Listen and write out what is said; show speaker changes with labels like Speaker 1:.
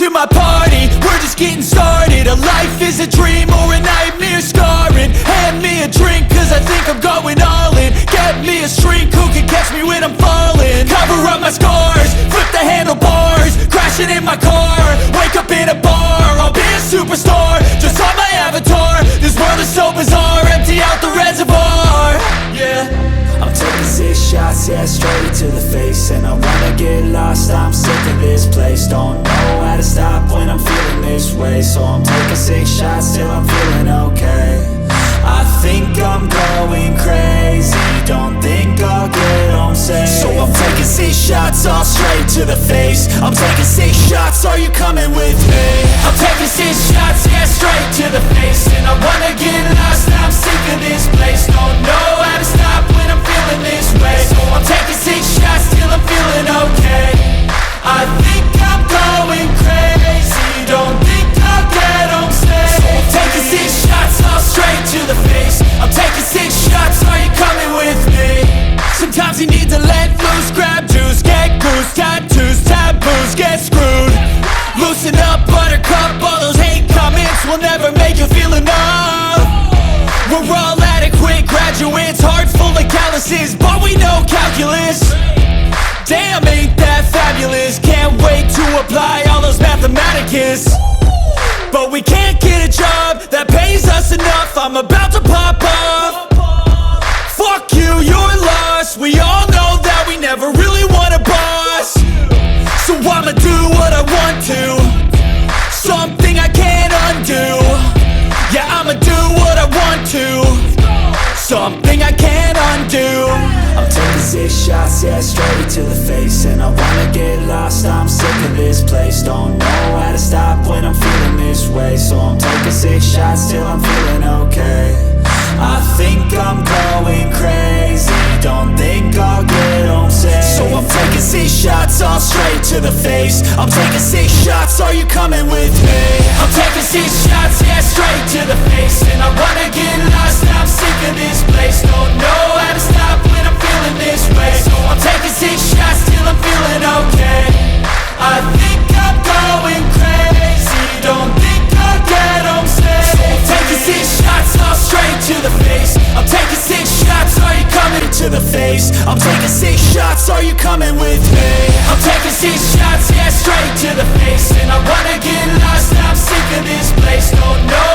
Speaker 1: to my party, we're just getting started. A life is a dream or a nightmare scarring. Hand me a drink cause I think I'm going all in. Get me a shrink who can catch me when I'm falling. Cover up my scars, flip the handlebars, crashing in my car, wake up in a bar. I'll be a superstar, just on my avatar. This world is so bizarre, empty out the reservoir. Yeah,
Speaker 2: I'm taking 6 shots, yeah, straight to the face. And I wanna get lost, I'm sick of this place. Don't know how to stop when I'm feeling this way. So I'm taking 6 shots till I'm feeling okay. I think I'm going crazy, don't think I'll get home safe. So I'm taking 6 shots, all straight to the face. I'm taking 6 shots, are you coming with me?
Speaker 1: I'm taking 6 shots, yeah, straight to the face. And I wanna get lost, I'm sick of this place. Don't know how to stop when I'm feeling this way. So I'm taking 6 shots till I'm feeling okay. I think I'm going crazy, don't think I'll get home safe. So I'm taking 6 shots, all straight to the face. I'm taking 6 shots, are you coming with me? Sometimes you need to let loose, grab juice, get goose, tattoos, taboos, get screwed. Loosen up, buttercup, all those hate comments will never make you feel enough. We're all adequate graduates, hearts full of calluses, but we know calculus. Damn, ain't that fabulous? Can't wait to apply all those mathematicus. But we can't get a job that pays us enough. I'm about to pop off. Fuck you, you're lost. We all know that we never really want a boss. So I'ma do what I want to, something I can't undo. Yeah, I'ma do what I want to, something I can't undo.
Speaker 2: I'm taking 6 shots, yeah, straight to the face. And I wanna get lost, I'm sick of this place. Don't know how to stop when I'm feeling this way. So I'm taking 6 shots till I'm feeling okay. I think I'm going crazy, don't think I'll get home safe. So I'm taking 6 shots, all straight to the face. I'm taking 6 shots, are you coming with me?
Speaker 1: I'm taking 6 shots, yeah, straight to the face. And I wanna get lost, I'm sick of this place. Don't know how to stop when I'm feeling this way. So I'm taking 6 shots till I'm feeling okay. I think I'm going crazy, don't think I'll get home safe. So I'm taking 6 shots, all straight to the face. I'm taking 6 shots, are you coming to the face? I'm taking 6 shots, are you coming with me? I'm taking 6 shots, yeah, straight to the face. And I wanna get lost, I'm sick of this place. Don't know